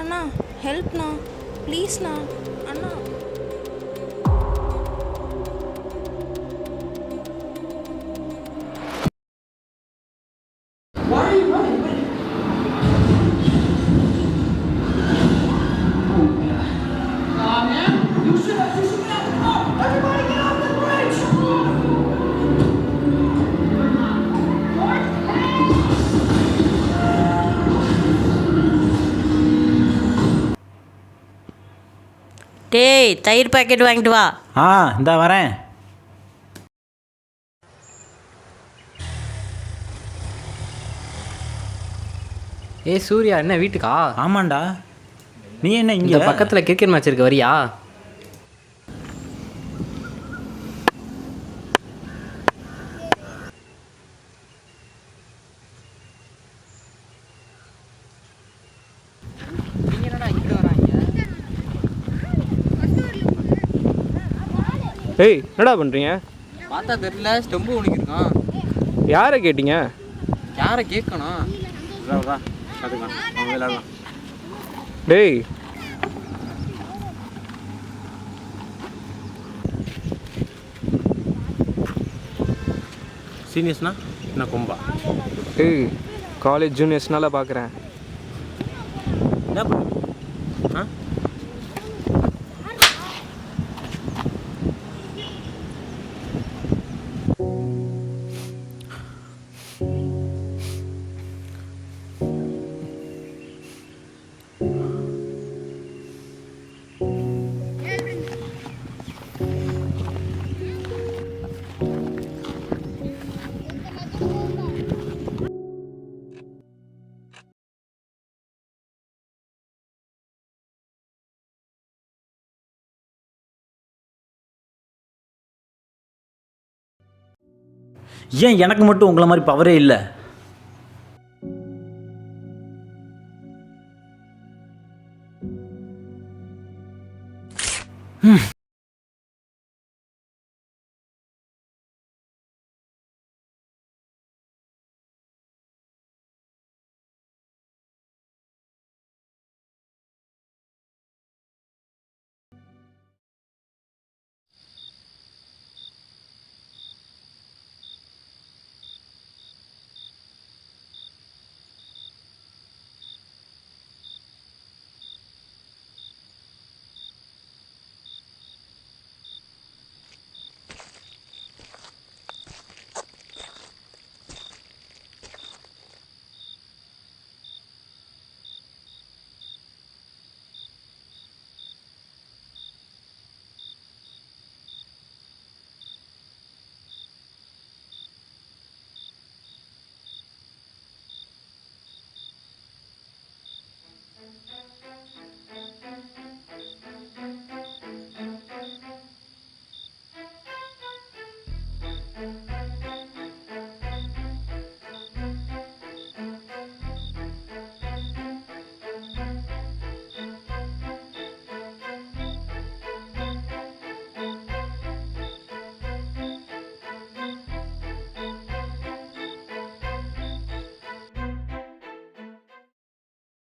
அண்ணா ஹெல்ப்ண்ணா ப்ளீஸ்ண்ணா அண்ணா. டேய் தயிர் பாக்கெட் வாங்கிட்டு வா. இந்தா வரேன். சூர்யா என்ன வீட்டுக்கா? ஆமாண்டா. நீ என்ன இங்கே இங்கே பக்கத்தில் கிரிக்கெட் மேட்ச் இருக்கு, வரியா? என்னடா பண்ணுறீங்க? பார்த்தா தெரியல, ஸ்டெம்பு உனக்கிருக்கான். யாரை கேட்டீங்க? யாரை கேட்கணும்? விளையாடலாம். டேய் சீனியர்ஸ்னா என்ன கொம்பா? காலேஜ் ஜூனியர்ஸ்னால பார்க்குறேன். என்ன பண்ண? ஏன் எனக்கு மட்டும் உங்களை மாதிரி பவரே இல்லை?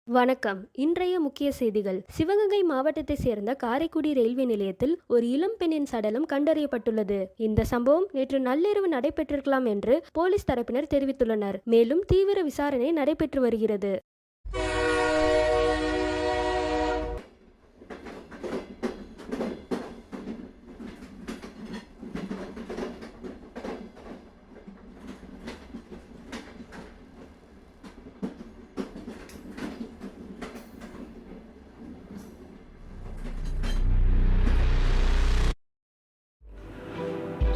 வணக்கம். இன்றைய முக்கிய செய்திகள். சிவகங்கை மாவட்டத்தை சேர்ந்த காரைக்குடி ரயில்வே நிலையத்தில் ஒரு இளம் பெண்ணின் சடலம் கண்டறியப்பட்டுள்ளது. இந்த சம்பவம் நேற்று நள்ளிரவு நடைபெற்றிருக்கலாம் என்று போலீஸ் தரப்பினர் தெரிவித்துள்ளனர். மேலும் தீவிர விசாரணை நடைபெற்று வருகிறது.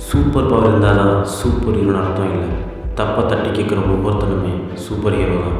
சூப்பர் பவர் இருந்தால் தான் சூப்பர் ஹீரோன்னு அர்த்தம் இல்லை. தப்பை தட்டி கேட்குற ஒவ்வொருத்தனுமே சூப்பர் ஹீரோ தான்.